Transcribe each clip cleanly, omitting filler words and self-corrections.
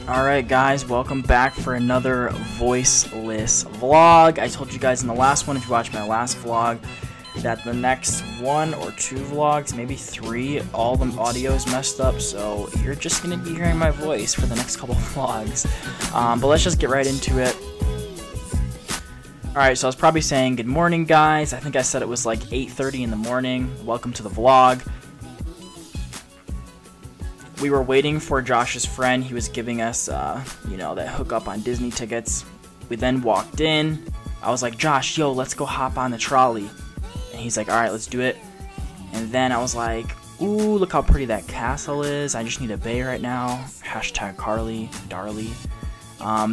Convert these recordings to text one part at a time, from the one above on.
Alright guys, welcome back for another voiceless vlog. I told you guys in the last one, if you watched my last vlog, that the next 1 or 2 vlogs, maybe 3, all the audio is messed up, so you're just going to be hearing my voice for the next couple of vlogs. But let's just get right into it. Alright, so I was probably saying good morning guys. I think I said it was like 8:30 in the morning. Welcome to the vlog. We were waiting for Josh's friend. He was giving us, that hookup on Disney tickets. We then walked in. I was like, Josh, yo, let's go hop on the trolley. And he's like, alright, let's do it. And then I was like, ooh, look how pretty that castle is. I just need a bay right now. Hashtag Carly, Darly.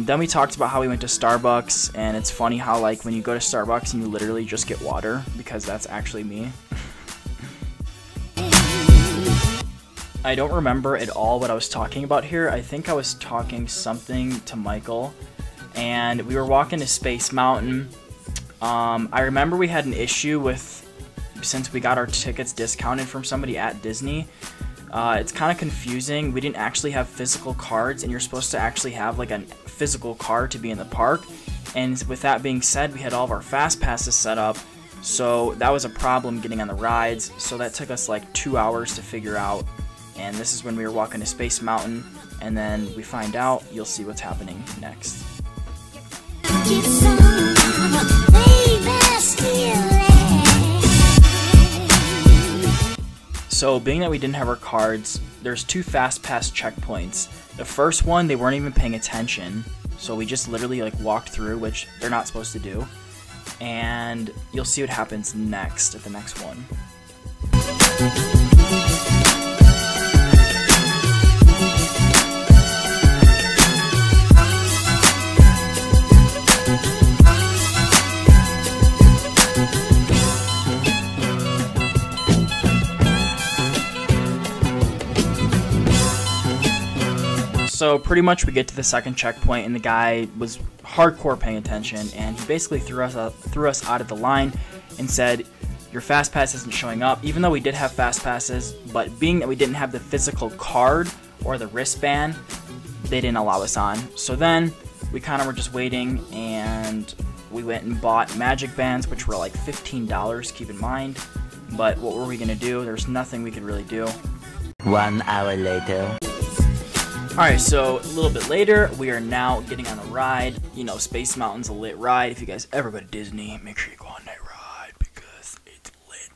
Then we talked about how we went to Starbucks. And it's funny how, like, when you go to Starbucks and you literally just get water, because that's actually me. I don't remember at all what I was talking about here. I think I was talking something to Michael, and we were walking to Space Mountain. I remember we had an issue with, since we got our tickets discounted from somebody at Disney, it's kind of confusing. We didn't actually have physical cards, and you're supposed to actually have like a physical card to be in the park. And with that being said, we had all of our fast passes set up, so that was a problem getting on the rides. So that took us like 2 hours to figure out. And this is when we were walking to Space Mountain, and then we find out. You'll see what's happening next. So, being that we didn't have our cards, there's 2 fast pass checkpoints. The first one, they weren't even paying attention, so we just literally like walked through, which they're not supposed to do. And you'll see what happens next at the next one. So pretty much we get to the second checkpoint, and the guy was hardcore paying attention, and he basically threw us out of the line and said, your fast pass isn't showing up, even though we did have fast passes. But being that we didn't have the physical card or the wristband, they didn't allow us on. So then we kind of were just waiting, and we went and bought magic bands, which were like $15, keep in mind. But what were we gonna do? There's nothing we could really do. 1 hour later. Alright, so a little bit later, we are now getting on a ride. You know, Space Mountain's a lit ride. If you guys ever go to Disney, make sure you go on that ride because it's lit,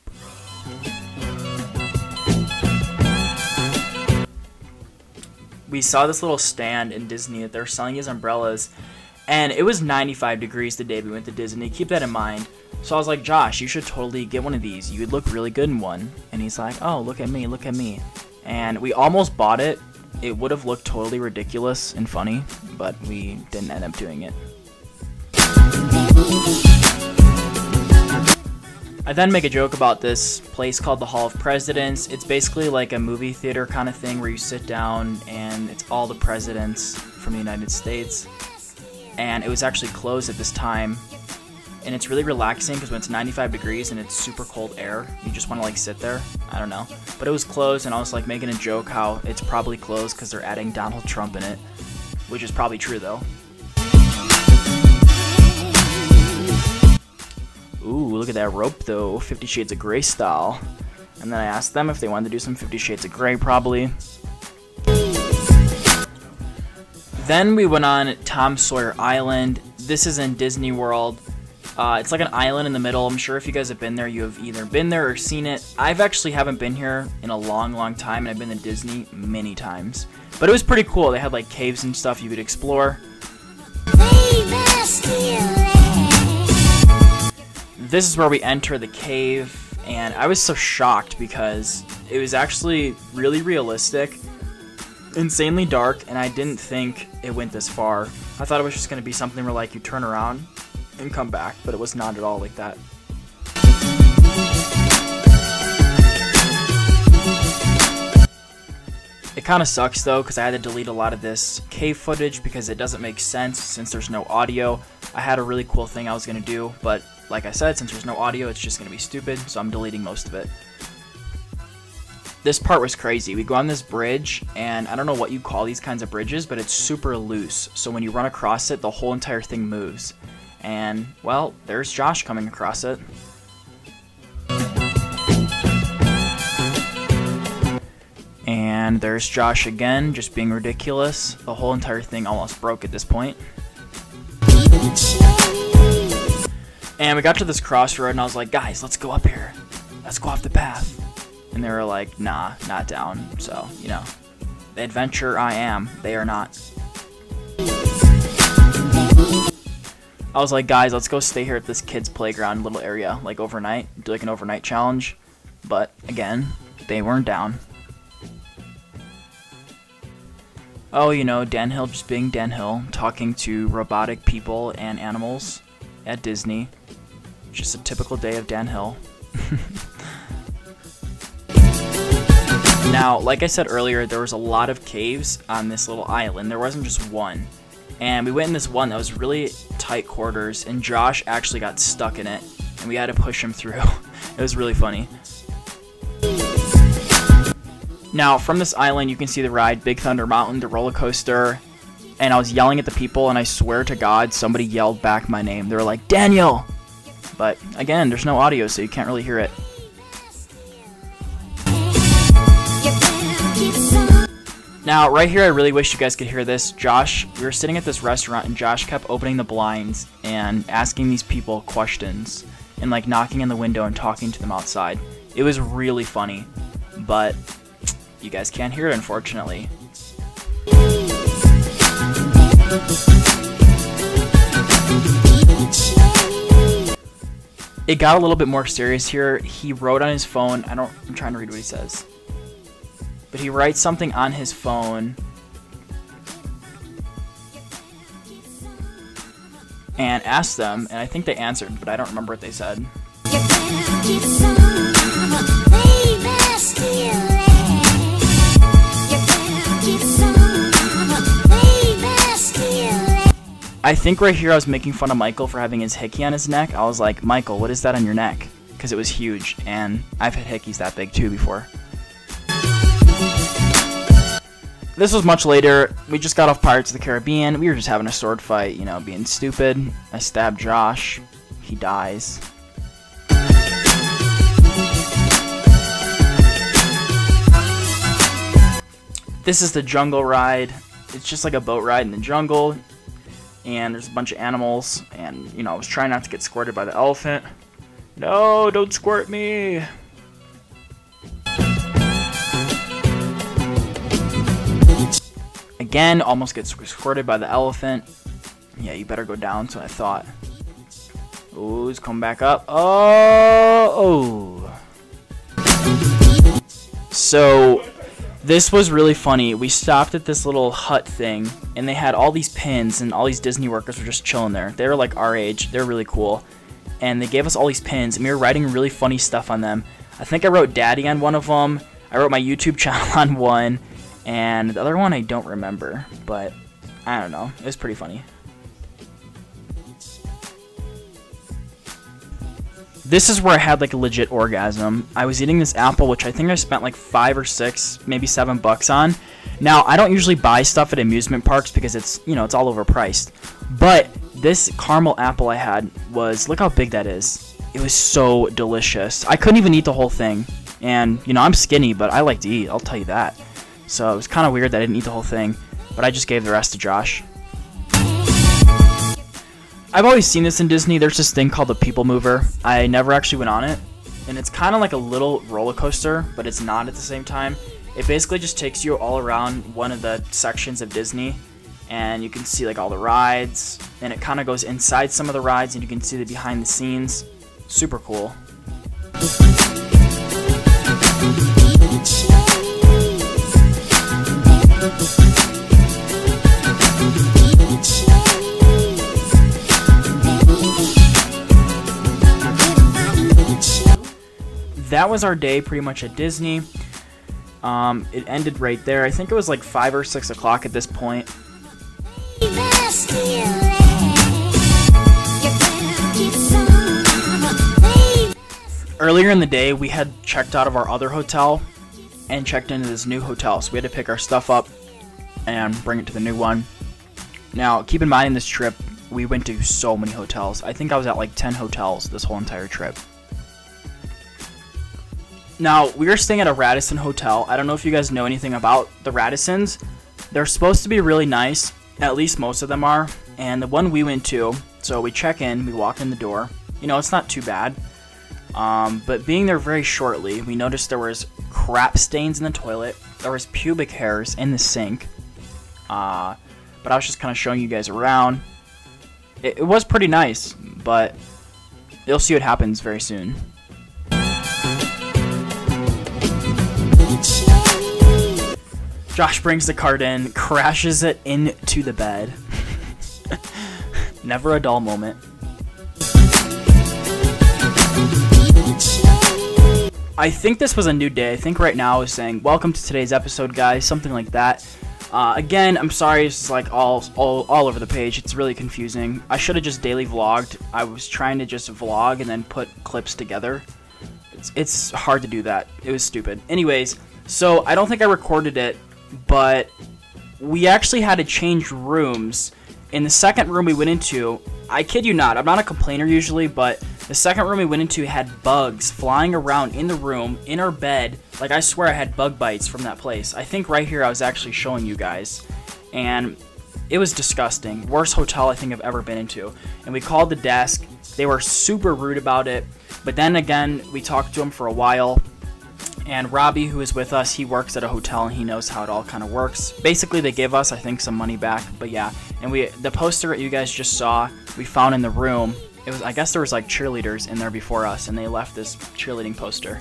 bro. We saw this little stand in Disney that they're selling these umbrellas, and it was 95 degrees the day we went to Disney. Keep that in mind. So I was like, Josh, you should totally get one of these. You would look really good in one. And he's like, oh, look at me, look at me. And we almost bought it. It would have looked totally ridiculous and funny, but we didn't end up doing it. I then make a joke about this place called the Hall of Presidents. It's basically like a movie theater kind of thing where you sit down and it's all the presidents from the United States. And it was actually closed at this time. And it's really relaxing because when it's 95 degrees and it's super cold air, you just want to like sit there. I don't know. But it was closed, and I was like making a joke how it's probably closed because they're adding Donald Trump in it, which is probably true though. Ooh, look at that rope though, 50 Shades of Grey style. And then I asked them if they wanted to do some 50 Shades of Grey probably. Then we went on Tom Sawyer Island. This is in Disney World. It's like an island in the middle. I'm sure if you guys have been there, you have either been there or seen it. I've actually haven't been here in a long time, and I've been to Disney many times. But it was pretty cool. They had like caves and stuff you could explore. This is where we enter the cave, and I was so shocked because it was actually really realistic, insanely dark, and I didn't think it went this far. I thought it was just going to be something where like you turn around and come back, but it was not at all like that. It kind of sucks though because I had to delete a lot of this cave footage because it doesn't make sense since there's no audio. I had a really cool thing I was going to do, but like I said, since there's no audio, it's just going to be stupid, so I'm deleting most of it. this part was crazy. We go on this bridge, and I don't know what you call these kinds of bridges, but it's super loose. So when you run across it, the whole entire thing moves. And, well, there's Josh coming across it. And there's Josh again, just being ridiculous. The whole entire thing almost broke at this point. And we got to this crossroad, and I was like, guys, let's go up here. Let's go off the path. And they were like, nah, not down. So, you know, the adventurer I am, they are not. I was like, guys, let's go stay here at this kid's playground little area, like overnight, do like an overnight challenge. But again, they weren't down. Oh, you know, Dan Hill just being Dan Hill, talking to robotic people and animals at Disney. Just a typical day of Dan Hill. Now, like I said earlier, there was a lot of caves on this little island. There wasn't just one. And we went in this one that was really tight quarters, and Josh actually got stuck in it, and we had to push him through. It was really funny. Now, from this island, you can see the ride, Big Thunder Mountain, the roller coaster, and I was yelling at the people, and I swear to God, somebody yelled back my name. They were like, Daniel! But, again, there's no audio, so you can't really hear it. Now, right here, I really wish you guys could hear this. Josh, we were sitting at this restaurant, and Josh kept opening the blinds and asking these people questions, and, like, knocking on the window and talking to them outside. It was really funny, but you guys can't hear it, unfortunately. It got a little bit more serious here. He wrote on his phone, I'm trying to read what he says. But he writes something on his phone and asked them, and I think they answered, but I don't remember what they said. I think right here I was making fun of Michael for having his hickey on his neck. I was like, Michael, what is that on your neck? Because it was huge, and I've had hickeys that big too before. This was much later. We just got off Pirates of the Caribbean. We were just having a sword fight, you know, being stupid. I stabbed Josh. He dies. This is the jungle ride. It's just like a boat ride in the jungle. And there's a bunch of animals. And, you know, I was trying not to get squirted by the elephant. No, don't squirt me. Again, almost gets squirted by the elephant. Yeah, you better go down, so I thought. Ooh, he's coming back up. Oh. So, this was really funny. We stopped at this little hut thing, and they had all these pins, and all these Disney workers were just chilling there. They were like our age. They're really cool. And they gave us all these pins, and we were writing really funny stuff on them. I think I wrote Daddy on one of them. I wrote my YouTube channel on one. And the other one I don't remember, but I don't know. It was pretty funny. This is where I had like a legit orgasm. I was eating this apple, which I think I spent like $5 or $6, maybe $7 on. Now, I don't usually buy stuff at amusement parks because it's, you know, it's all overpriced. But this caramel apple I had was, look how big that is. It was so delicious. I couldn't even eat the whole thing. And, you know, I'm skinny, but I like to eat, I'll tell you that. So it was kind of weird that I didn't eat the whole thing, but I just gave the rest to Josh. I've always seen this in Disney. There's this thing called the People Mover. I never actually went on it, and it's kind of like a little roller coaster, but it's not at the same time. It basically just takes you all around one of the sections of Disney, and you can see like all the rides, and it kind of goes inside some of the rides, and you can see the behind the scenes. Super cool. That was our day pretty much at Disney. It ended right there. I think it was like 5 or 6 o'clock at this point. Earlier in the day, we had checked out of our other hotel, and checked into this new hotel. So we had to pick our stuff up and bring it to the new one. Now, keep in mind in this trip, we went to so many hotels. I think I was at like 10 hotels this whole entire trip. Now, we were staying at a Radisson hotel. I don't know if you guys know anything about the Radissons. They're supposed to be really nice. At least most of them are. And the one we went to, so we check in, we walk in the door. You know, it's not too bad. But being there very shortly, we noticed there was crap stains in the toilet. There was pubic hairs in the sink. But I was just kind of showing you guys around. It was pretty nice, but you'll see what happens very soon. Josh brings the cart in, crashes it into the bed. Never a dull moment. I think this was a new day. I think right now is saying, welcome to today's episode, guys. Something like that. Again, I'm sorry, it's like all over the page. It's really confusing. I should have just daily vlogged. I was trying to just vlog and then put clips together. It's hard to do that. It was stupid. Anyways, so I don't think I recorded it, but we actually had to change rooms. In the second room we went into, I kid you not, I'm not a complainer usually, but the second room we went into had bugs flying around in the room, in our bed. Like, I swear I had bug bites from that place. I think right here I was actually showing you guys. And it was disgusting. Worst hotel I think I've ever been into. And we called the desk. They were super rude about it. But then again, we talked to them for a while. And Robbie, who is with us, he works at a hotel and he knows how it all kind of works. Basically, they gave us, I think, some money back. But yeah, and the poster that you guys just saw, we found in the room. It was, I guess there was like cheerleaders in there before us, and they left this cheerleading poster.